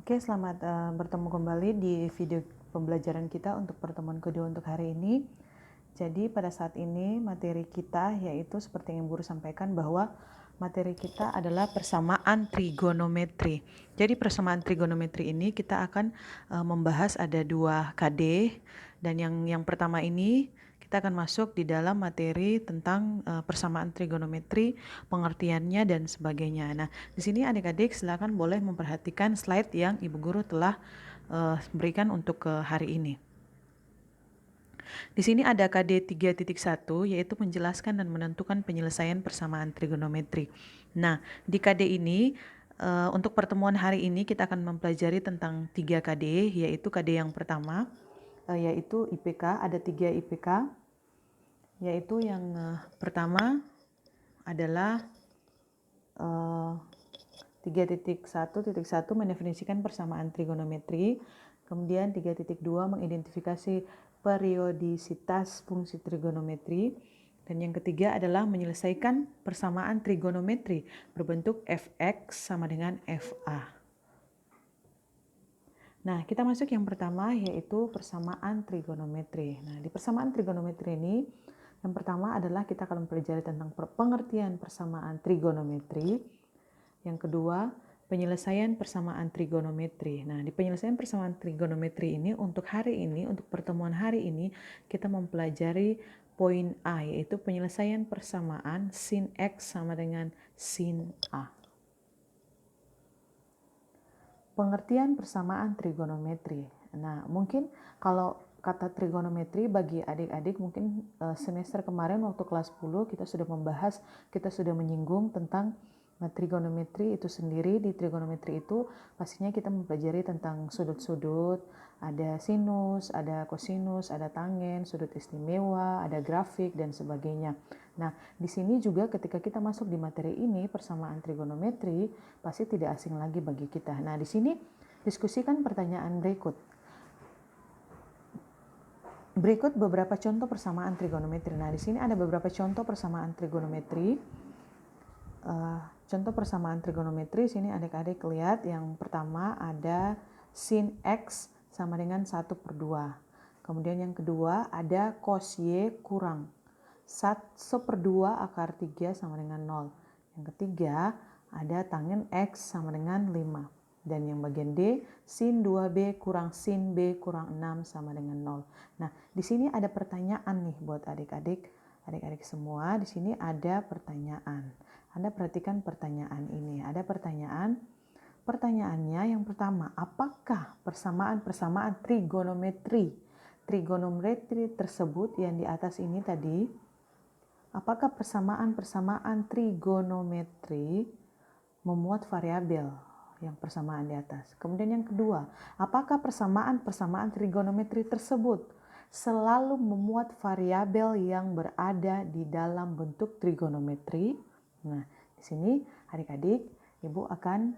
Oke, selamat bertemu kembali di video pembelajaran kita untuk pertemuan kedua untuk hari ini. Jadi pada saat ini materi kita yaitu seperti yang Guru sampaikan bahwa materi kita adalah persamaan trigonometri. Jadi persamaan trigonometri ini kita akan membahas ada 2 KD, dan yang pertama ini kita akan masuk di dalam materi tentang persamaan trigonometri, pengertiannya dan sebagainya. Nah, di sini adik-adik silakan boleh memperhatikan slide yang Ibu Guru telah berikan untuk hari ini. Di sini ada KD 3.1 yaitu menjelaskan dan menentukan penyelesaian persamaan trigonometri. Nah, di KD ini untuk pertemuan hari ini kita akan mempelajari tentang 3 KD, yaitu KD yang pertama yaitu IPK, ada 3 IPK, yaitu yang pertama adalah 3.1.1 mendefinisikan persamaan trigonometri, kemudian 3.2 mengidentifikasi periodisitas fungsi trigonometri, dan yang ketiga adalah menyelesaikan persamaan trigonometri berbentuk fx sama dengan fa. Nah, kita masuk yang pertama yaitu persamaan trigonometri. Nah, di persamaan trigonometri ini yang pertama adalah kita akan mempelajari tentang pengertian persamaan trigonometri. Yang kedua, penyelesaian persamaan trigonometri. Nah, di penyelesaian persamaan trigonometri ini untuk hari ini, untuk pertemuan hari ini, kita mempelajari poin A, yaitu penyelesaian persamaan sin X sama dengan sin A. Pengertian persamaan trigonometri. Nah, mungkin kalau kata trigonometri bagi adik-adik mungkin semester kemarin waktu kelas 10 kita sudah membahas, kita sudah menyinggung tentang trigonometri itu sendiri. Di trigonometri itu pastinya kita mempelajari tentang sudut-sudut, ada sinus, ada kosinus, ada tangen, sudut istimewa, ada grafik dan sebagainya. Nah, di sini juga ketika kita masuk di materi ini, persamaan trigonometri pasti tidak asing lagi bagi kita. Nah, di sini diskusikan pertanyaan berikut. Berikut beberapa contoh persamaan trigonometri. Nah, di sini ada beberapa contoh persamaan trigonometri. Contoh persamaan trigonometri sini adik-adik lihat. Yang pertama ada sin X sama dengan 1/2. Kemudian yang kedua ada cos Y kurang 1/2 akar 3 sama dengan 0. Yang ketiga ada tangen X sama dengan 5. Dan yang bagian D, sin 2B kurang sin B kurang 6 sama dengan 0. Nah, di sini ada pertanyaan nih buat adik-adik semua. Di sini ada pertanyaan. Anda perhatikan pertanyaan ini. Ada pertanyaan. Pertanyaannya yang pertama, apakah persamaan trigonometri tersebut yang di atas ini tadi, apakah persamaan trigonometri memuat variabel yang persamaan di atas? Kemudian yang kedua, apakah persamaan trigonometri tersebut selalu memuat variabel yang berada di dalam bentuk trigonometri? Nah, di sini adik-adik, Ibu akan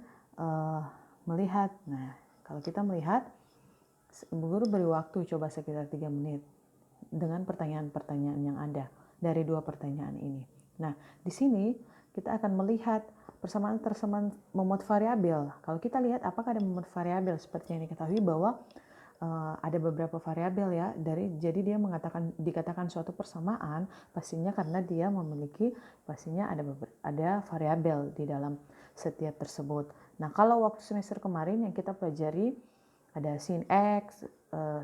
melihat. Nah, kalau kita melihat, Ibu Guru beri waktu coba sekitar 3 menit dengan pertanyaan-pertanyaan yang ada dari 2 pertanyaan ini. Nah, di sini kita akan melihat persamaan memuat variabel. Kalau kita lihat apakah ada memuat variabel, seperti yang diketahui bahwa ada beberapa variabel ya, jadi dia dikatakan suatu persamaan pastinya karena dia memiliki pastinya ada variabel di dalam setiap tersebut. Nah, kalau waktu semester kemarin yang kita pelajari ada sin X,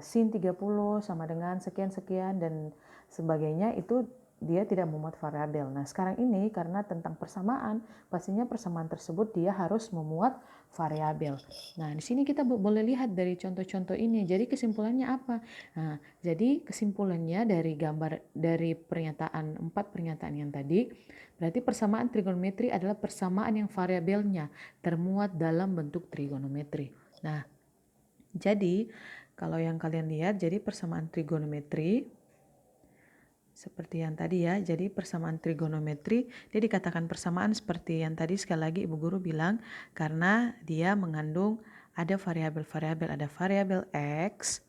sin 30 sama dengan sekian-sekian dan sebagainya, itu dia tidak memuat variabel. Nah, sekarang ini karena tentang persamaan, pastinya persamaan tersebut dia harus memuat variabel. Nah, di sini kita boleh lihat dari contoh-contoh ini. Jadi kesimpulannya apa? Nah, jadi kesimpulannya dari 4 pernyataan yang tadi, berarti persamaan trigonometri adalah persamaan yang variabelnya termuat dalam bentuk trigonometri. Nah, jadi kalau yang kalian lihat, jadi persamaan trigonometri seperti yang tadi ya, jadi persamaan trigonometri dia dikatakan persamaan seperti yang tadi sekali lagi Ibu Guru bilang karena dia mengandung ada variabel-variabel, ada variabel X,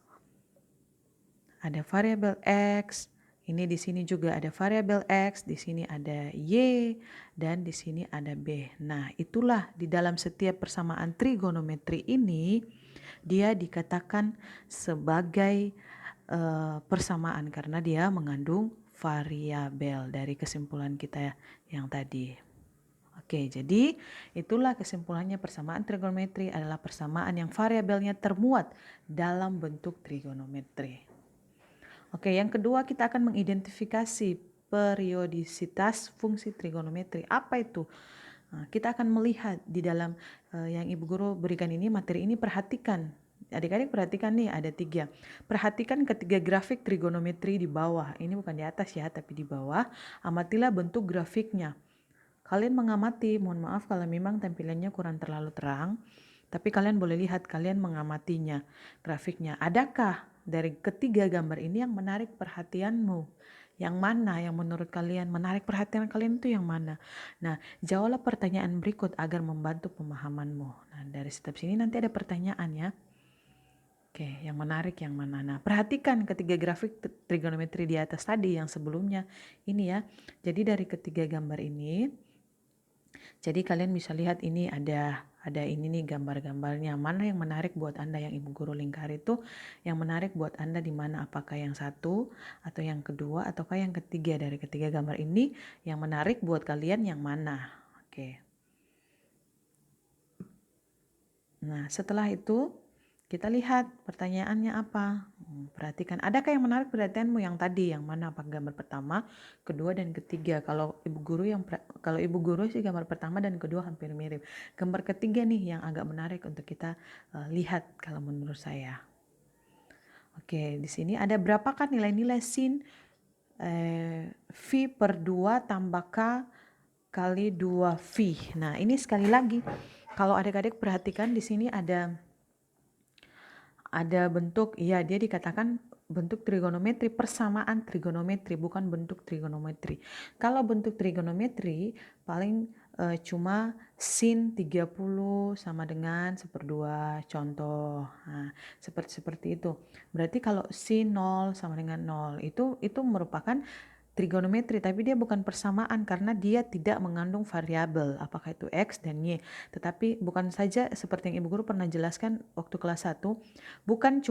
Ini di sini juga ada variabel X, di sini ada Y, dan di sini ada B. Nah, itulah di dalam setiap persamaan trigonometri ini, dia dikatakan sebagai persamaan karena dia mengandung variabel dari kesimpulan kita yang tadi. Oke, jadi itulah kesimpulannya persamaan trigonometri adalah persamaan yang variabelnya termuat dalam bentuk trigonometri. Oke, yang kedua kita akan mengidentifikasi periodisitas fungsi trigonometri. Apa itu? Nah, kita akan melihat di dalam yang Ibu Guru berikan ini, materi ini, perhatikan. Adik-adik perhatikan nih, ada 3. Perhatikan ketiga grafik trigonometri di bawah. Ini bukan di atas ya, tapi di bawah. Amatilah bentuk grafiknya. Kalian mengamati, mohon maaf kalau memang tampilannya kurang terlalu terang, tapi kalian boleh lihat, kalian mengamatinya, grafiknya. Adakah dari ketiga gambar ini yang menarik perhatianmu? Yang mana yang menurut kalian menarik perhatian kalian itu yang mana? Nah, jawablah pertanyaan berikut agar membantu pemahamanmu. Nah, dari step sini nanti ada pertanyaan ya. Oke, yang menarik yang mana? Nah, perhatikan ketiga grafik trigonometri di atas tadi yang sebelumnya ini ya. Jadi dari ketiga gambar ini, jadi kalian bisa lihat ini ada ini nih gambar-gambarnya. Mana yang menarik buat Anda, yang Ibu Guru lingkar itu yang menarik buat Anda di mana? Apakah yang satu atau yang kedua ataukah yang ketiga? Dari ketiga gambar ini yang menarik buat kalian yang mana? Oke. Nah, setelah itu kita lihat pertanyaannya apa. Perhatikan, adakah yang menarik perhatianmu yang tadi, yang mana? Apa gambar pertama, kedua, dan ketiga? Kalau Ibu Guru sih gambar pertama dan kedua hampir mirip. Gambar ketiga nih yang agak menarik untuk kita lihat kalau menurut saya. Oke, di sini ada berapakah nilai-nilai sin V per 2 tambah K kali 2V. Nah, ini sekali lagi, kalau adik-adik perhatikan di sini ada bentuk, iya dia dikatakan bentuk trigonometri, persamaan trigonometri, bukan bentuk trigonometri. Kalau bentuk trigonometri paling cuma sin 30 sama dengan 1/2 contoh. Nah, seperti itu. Berarti kalau sin 0 sama dengan 0 itu merupakan trigonometri, tapi dia bukan persamaan karena dia tidak mengandung variabel, apakah itu X dan Y. Tetapi bukan saja seperti yang Ibu Guru pernah jelaskan waktu kelas 1, bukan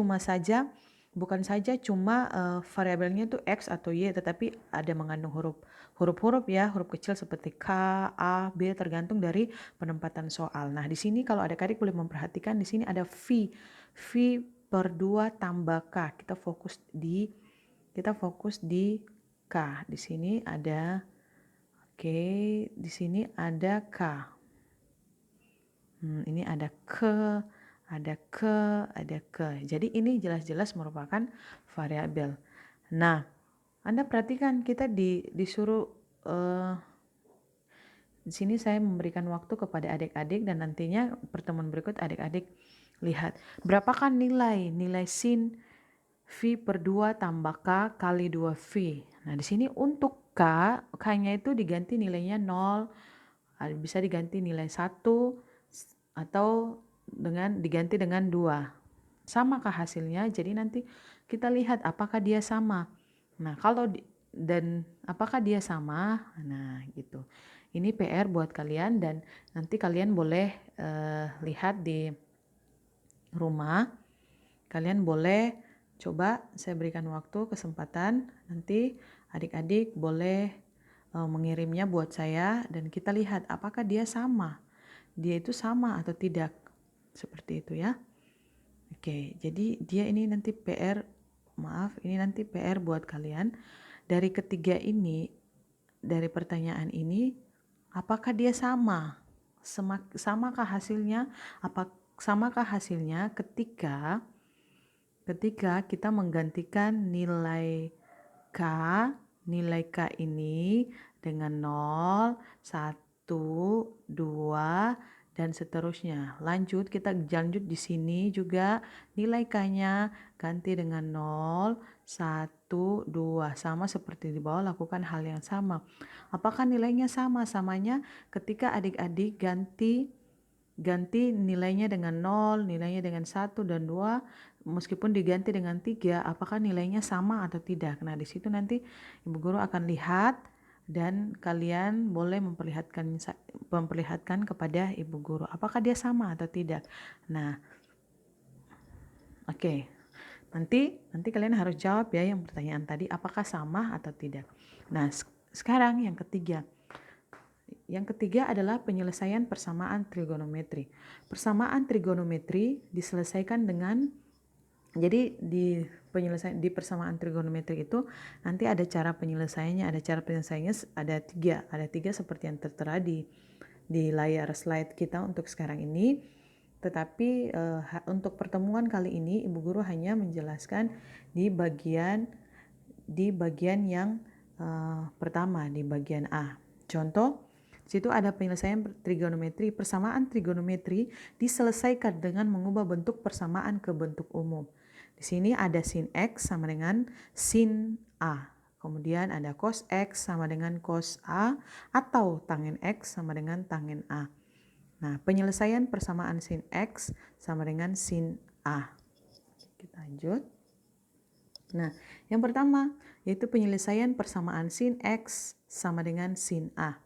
saja cuma variabelnya itu X atau Y, tetapi ada mengandung huruf-huruf ya, huruf kecil seperti K, A, B, tergantung dari penempatan soal. Nah, di sini kalau adik-adik boleh memperhatikan, di sini ada V per 2 tambah K. Kita fokus di K. Di sini ada, oke, di sini ada K. Ini ada ada ke. Jadi ini jelas-jelas merupakan variabel. Nah, Anda perhatikan kita disuruh di sini saya memberikan waktu kepada adik-adik dan nantinya pertemuan berikut adik-adik lihat berapakah nilai sin V per 2 tambah K kali 2V. Nah, di sini untuk K-nya itu diganti nilainya 0, bisa diganti nilai 1, atau diganti dengan 2. Samakah hasilnya? Jadi nanti kita lihat apakah dia sama. Nah, dan apakah dia sama? Nah, gitu. Ini PR buat kalian dan nanti kalian boleh lihat di rumah. Kalian boleh coba, saya berikan waktu, kesempatan, nanti adik-adik boleh mengirimnya buat saya dan kita lihat apakah dia sama. Dia itu sama atau tidak. Seperti itu ya. Oke, jadi dia ini nanti ini nanti PR buat kalian. Dari ketiga ini, dari pertanyaan ini, apakah dia sama? Samakah hasilnya? Samakah hasilnya ketika kita menggantikan nilai K ini dengan 0, 1, 2, dan seterusnya. Lanjut, kita lanjut di sini juga nilai K-nya ganti dengan 0, 1, 2. Sama seperti di bawah, lakukan hal yang sama. Apakah nilainya sama? Samanya ketika adik-adik ganti ganti nilainya dengan 0, nilainya dengan 1 dan 2, meskipun diganti dengan 3, apakah nilainya sama atau tidak. Nah, di situ nanti Ibu Guru akan lihat dan kalian boleh memperlihatkan kepada Ibu Guru apakah dia sama atau tidak. Nah, oke. Nanti kalian harus jawab ya yang pertanyaan tadi, apakah sama atau tidak. Nah, sekarang yang ketiga. Yang ketiga adalah penyelesaian persamaan trigonometri. Persamaan trigonometri diselesaikan dengan, jadi di persamaan trigonometri itu nanti ada cara penyelesaiannya, ada tiga seperti yang tertera di layar slide kita untuk sekarang ini. Tetapi untuk pertemuan kali ini Ibu Guru hanya menjelaskan di bagian yang pertama, di bagian A. Contoh, di situ ada penyelesaian trigonometri. Persamaan trigonometri diselesaikan dengan mengubah bentuk persamaan ke bentuk umum. Di sini ada sin X sama dengan sin A. Kemudian ada cos X sama dengan cos A atau tangen X sama dengan tangen A. Nah, penyelesaian persamaan sin X sama dengan sin A. Kita lanjut. Nah, yang pertama yaitu penyelesaian persamaan sin X sama dengan sin A.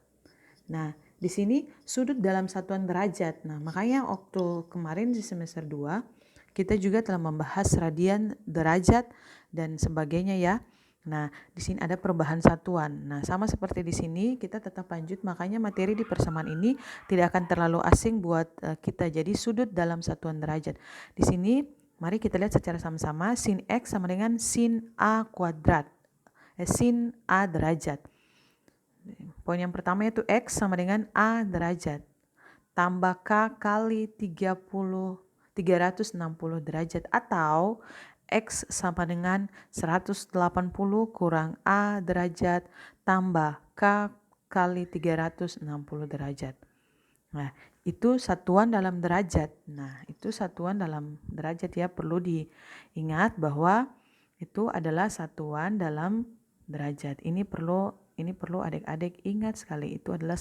Nah, di sini sudut dalam satuan derajat. Nah, makanya waktu kemarin di semester 2 kita juga telah membahas radian, derajat dan sebagainya ya. Nah, di sini ada perubahan satuan. Nah, sama seperti di sini kita tetap lanjut, makanya materi di persamaan ini tidak akan terlalu asing buat kita. Jadi sudut dalam satuan derajat. Di sini mari kita lihat secara sama-sama, sin X sama dengan sin A kuadrat. Sin A derajat. Poin yang pertama yaitu X sama dengan A derajat. Tambah K kali 360 derajat. Atau X sama dengan 180 kurang A derajat tambah K kali 360 derajat. Nah, itu satuan dalam derajat. Nah, itu satuan dalam derajat ya. Perlu diingat bahwa itu adalah satuan dalam derajat. Ini perlu adik-adik ingat sekali, itu adalah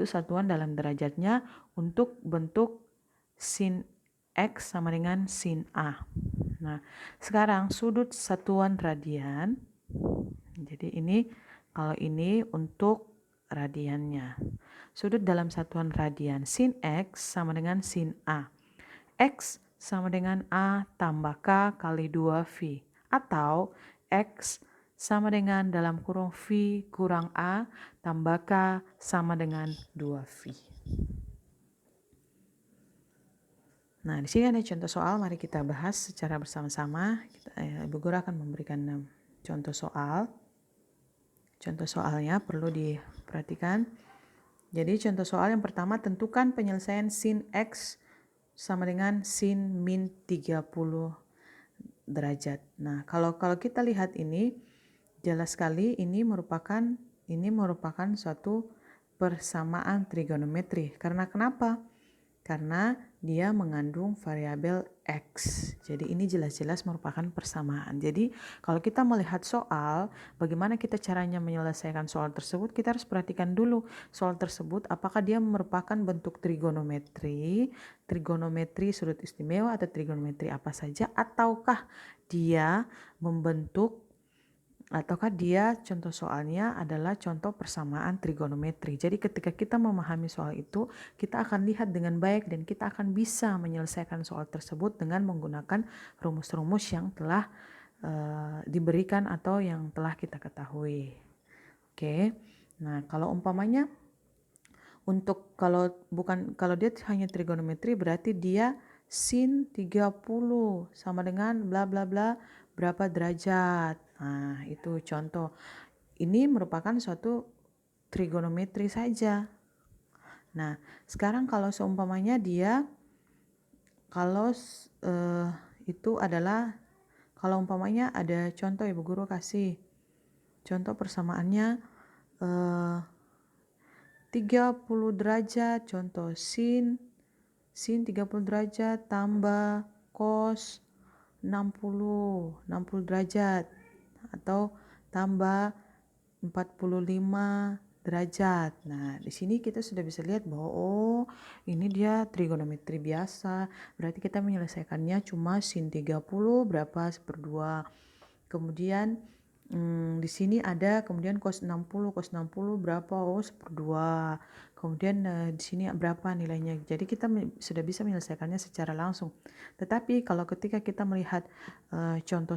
satuan dalam derajatnya untuk bentuk sin X sama dengan sin A. Nah, sekarang sudut satuan radian. Jadi kalau ini untuk radiannya. Sudut dalam satuan radian, sin X sama dengan sin A. X sama dengan A tambah K kali 2V. Atau X sama dengan dalam kurung V kurang A tambah K sama dengan 2V. Nah, di sini ada contoh soal, mari kita bahas secara bersama-sama. Ibu Guru akan memberikan contoh soal. Contoh soalnya perlu diperhatikan. Jadi contoh soal yang pertama, tentukan penyelesaian sin X sama dengan sin min 30 derajat. Nah, kalau kita lihat ini, jelas sekali ini merupakan suatu persamaan trigonometri. Karena kenapa? Karena dia mengandung variabel X. Jadi ini jelas-jelas merupakan persamaan. Jadi kalau kita melihat soal, bagaimana kita caranya menyelesaikan soal tersebut, kita harus perhatikan dulu soal tersebut apakah dia merupakan bentuk trigonometri sudut istimewa atau trigonometri apa saja, ataukah dia contoh soalnya adalah contoh persamaan trigonometri. Jadi ketika kita memahami soal itu, kita akan lihat dengan baik dan kita akan bisa menyelesaikan soal tersebut dengan menggunakan rumus-rumus yang telah diberikan atau yang telah kita ketahui. Oke. Nah, kalau umpamanya kalau dia hanya trigonometri berarti dia sin 30 sama dengan bla bla bla berapa derajat. Nah, itu contoh. Ini merupakan suatu trigonometri saja. Nah, sekarang kalau seumpamanya itu adalah, kalau umpamanya ada contoh, Ibu Guru kasih contoh persamaannya 30 derajat, contoh sin 30 derajat tambah cos 60 derajat atau tambah 45 derajat. Nah, di sini kita sudah bisa lihat bahwa oh, ini dia trigonometri biasa. Berarti kita menyelesaikannya cuma sin 30 berapa 1/2. Kemudian di sini ada kemudian cos 60 berapa? Oh, 1/2. Kemudian di sini berapa nilainya? Jadi kita sudah bisa menyelesaikannya secara langsung. Tetapi kalau ketika kita melihat contoh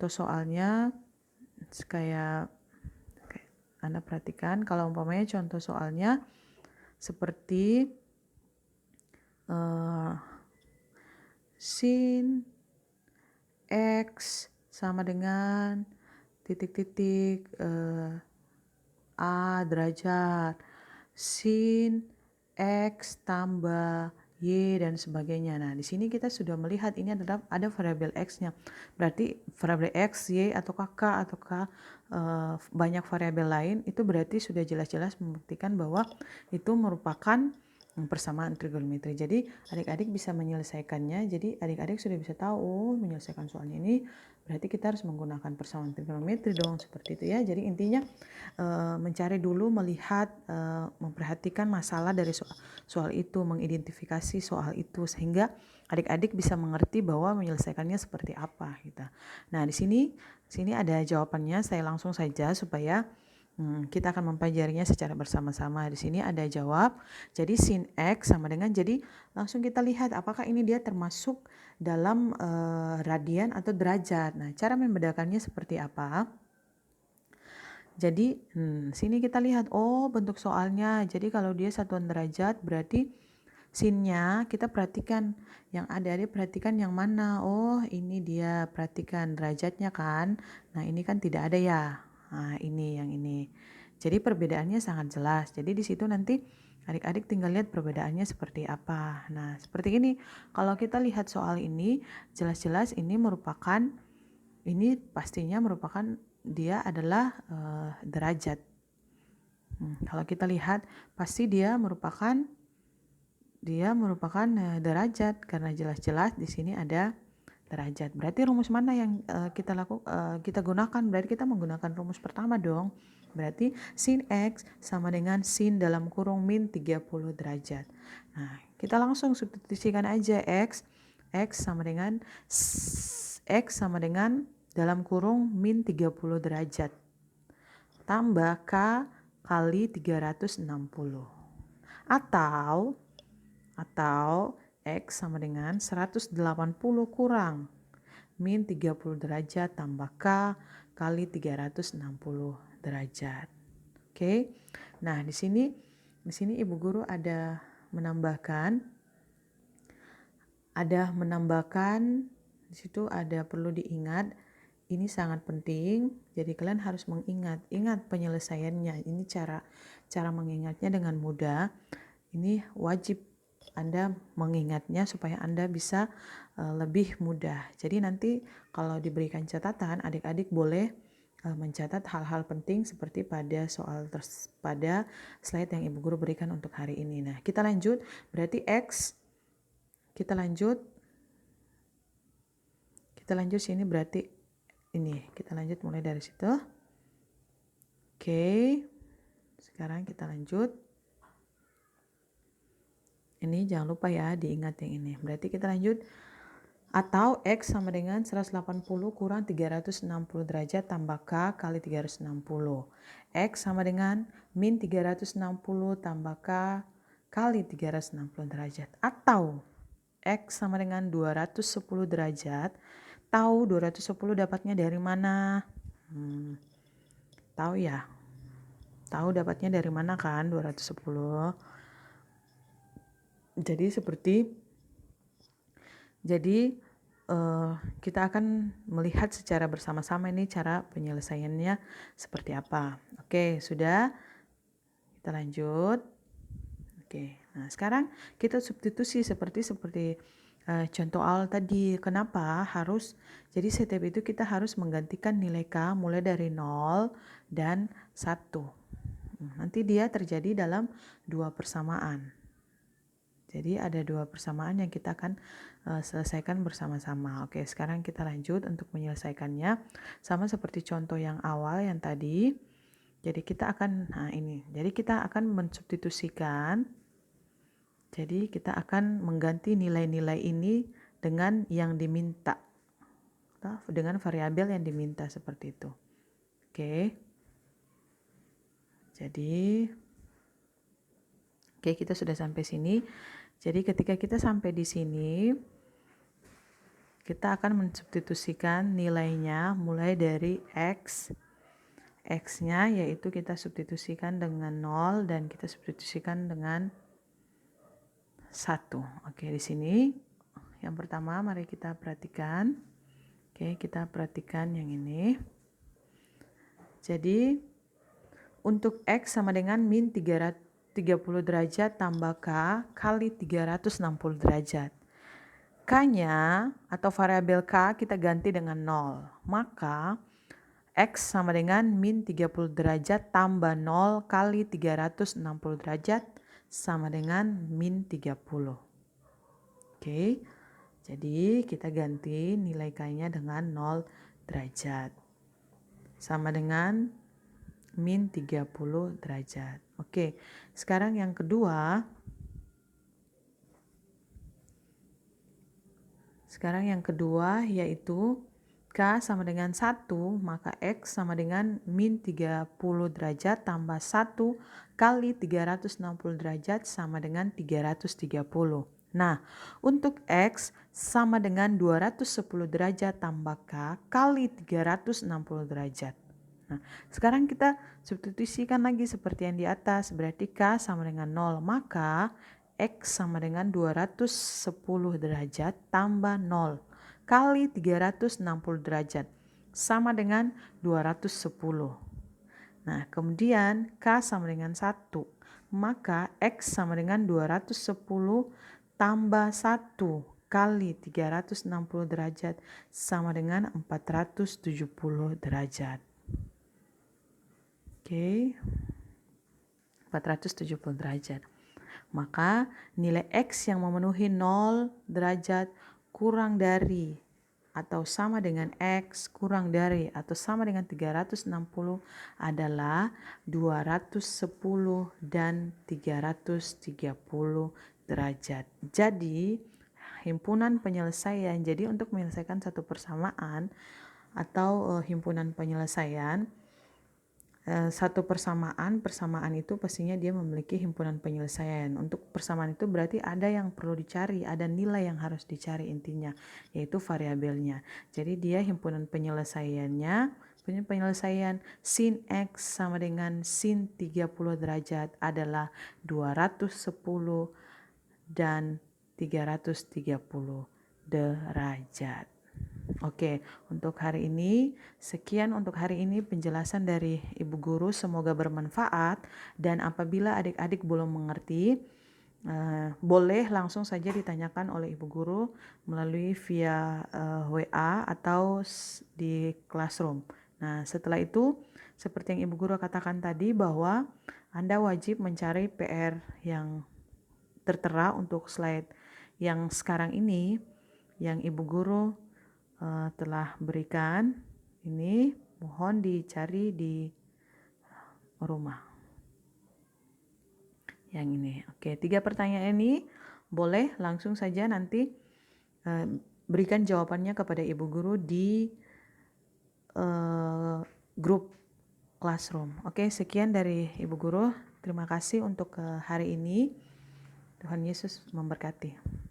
soalnya kayak Anda perhatikan kalau umpamanya contoh soalnya seperti sin X sama dengan titik-titik A derajat sin X tambah Y dan sebagainya. Nah, di sini kita sudah melihat ini adalah ada variabel X-nya. Berarti variabel X, Y, atau K, ataukah banyak variabel lain, itu berarti sudah jelas-jelas membuktikan bahwa itu merupakan persamaan trigonometri. Jadi adik-adik bisa menyelesaikannya. Jadi adik-adik sudah bisa tahu, oh, menyelesaikan soalnya ini berarti kita harus menggunakan persamaan trigonometri dong, seperti itu ya. Jadi intinya mencari dulu, melihat, memperhatikan masalah dari soal itu, mengidentifikasi soal itu sehingga adik-adik bisa mengerti bahwa menyelesaikannya seperti apa gitu. Nah, di sini ada jawabannya. Saya langsung saja supaya kita akan mempelajarinya secara bersama-sama. Di sini ada jawab. Jadi sin X sama dengan, jadi langsung kita lihat apakah ini dia termasuk dalam radian atau derajat. Nah, cara membedakannya seperti apa? Jadi sini kita lihat, oh, bentuk soalnya. Jadi kalau dia satuan derajat berarti sinnya kita perhatikan yang ada, perhatikan yang mana. Oh, ini dia, perhatikan derajatnya kan. Nah, ini kan tidak ada ya. Nah, ini yang ini. Jadi perbedaannya sangat jelas. Jadi di situ nanti adik-adik tinggal lihat perbedaannya seperti apa. Nah, seperti ini. Kalau kita lihat soal ini, jelas-jelas ini pastinya merupakan dia adalah derajat. Kalau kita lihat pasti dia merupakan derajat karena jelas-jelas di sini ada derajat. Berarti rumus mana yang kita gunakan? Berarti kita menggunakan rumus pertama dong. Berarti sin X sama dengan sin dalam kurung min 30 derajat. Nah, kita langsung substitusikan aja X sama dengan dalam kurung min 30 derajat tambah K kali 360 atau X sama dengan 180 kurang min 30 derajat tambah K kali 360 derajat. Oke. Nah, di sini Ibu Guru ada menambahkan di situ ada perlu diingat, ini sangat penting. Jadi kalian harus ingat penyelesaiannya. Ini cara mengingatnya dengan mudah. Ini wajib Anda mengingatnya supaya Anda bisa lebih mudah. Jadi nanti kalau diberikan catatan, adik-adik boleh mencatat hal-hal penting seperti pada slide yang Ibu Guru berikan untuk hari ini. Nah, kita lanjut. Berarti X, kita lanjut sini berarti ini. Kita lanjut mulai dari situ. Oke. Sekarang kita lanjut. Ini jangan lupa ya, diingat yang ini. Berarti kita lanjut. Atau X sama dengan 180 kurang 360 derajat tambah K kali 360. X sama dengan min 360 tambah K kali 360 derajat. Atau X sama dengan 210 derajat. Tahu 210 dapatnya dari mana? Tahu ya? Tahu dapatnya dari mana kan 210? Jadi kita akan melihat secara bersama-sama ini cara penyelesaiannya seperti apa. Oke, sudah. Kita lanjut. Oke, nah sekarang kita substitusi seperti contoh awal tadi. Kenapa harus? Jadi setiap itu kita harus menggantikan nilai K mulai dari 0 dan 1. Nanti dia terjadi dalam 2 persamaan. Jadi ada 2 persamaan yang kita akan selesaikan bersama-sama. Oke, sekarang kita lanjut untuk menyelesaikannya. Sama seperti contoh yang awal yang tadi. Jadi kita akan, jadi kita akan mensubstitusikan. Jadi kita akan mengganti nilai-nilai ini dengan yang diminta, dengan variabel yang diminta seperti itu. Oke. Jadi, kita sudah sampai sini. Jadi ketika kita sampai di sini, kita akan mensubstitusikan nilainya mulai dari X. X-nya yaitu kita substitusikan dengan 0 dan kita substitusikan dengan 1. Oke, di sini yang pertama mari kita perhatikan. Oke, kita perhatikan yang ini. Jadi untuk X sama dengan min 30 derajat tambah K kali 360 derajat. K-nya atau variabel K kita ganti dengan 0. Maka X sama dengan min 30 derajat tambah 0 kali 360 derajat sama dengan min 30. Oke, jadi kita ganti nilai K-nya dengan 0 derajat. Sama dengan min 30 derajat. Oke, sekarang yang kedua. Yaitu K sama dengan 1, maka X sama dengan min 30 derajat tambah 1 kali 360 derajat sama dengan 330. Nah, untuk X sama dengan 210 derajat tambah K kali 360 derajat. Nah, sekarang kita substitusikan lagi seperti yang di atas, berarti K sama dengan 0, maka X sama dengan 210 derajat tambah 0 kali 360 derajat sama dengan 210. Nah, kemudian K sama dengan 1, maka X sama dengan 210 tambah 1 kali 360 derajat sama dengan 470 derajat. Oke, 470 derajat. Maka nilai X yang memenuhi 0 derajat kurang dari atau sama dengan X kurang dari atau sama dengan 360 adalah 210 dan 330 derajat. Jadi himpunan penyelesaian, jadi untuk menyelesaikan satu persamaan atau himpunan penyelesaian, satu persamaan itu pastinya dia memiliki himpunan penyelesaian. Untuk persamaan itu berarti ada yang perlu dicari, ada nilai yang harus dicari intinya, yaitu variabelnya. Jadi dia himpunan penyelesaian sin X sama dengan sin 30 derajat adalah 210 dan 330 derajat. Oke, untuk hari ini sekian untuk hari ini penjelasan dari Ibu Guru, semoga bermanfaat. Dan apabila adik-adik belum mengerti, boleh langsung saja ditanyakan oleh Ibu Guru melalui via WA atau di Classroom. Nah, setelah itu seperti yang Ibu Guru katakan tadi bahwa Anda wajib mencari PR yang tertera untuk slide yang sekarang ini yang Ibu Guru telah berikan. Ini mohon dicari di rumah. Yang ini. Oke, 3 pertanyaan ini boleh langsung saja nanti berikan jawabannya kepada Ibu Guru di grup Classroom. Oke, sekian dari Ibu Guru. Terima kasih untuk hari ini. Tuhan Yesus memberkati.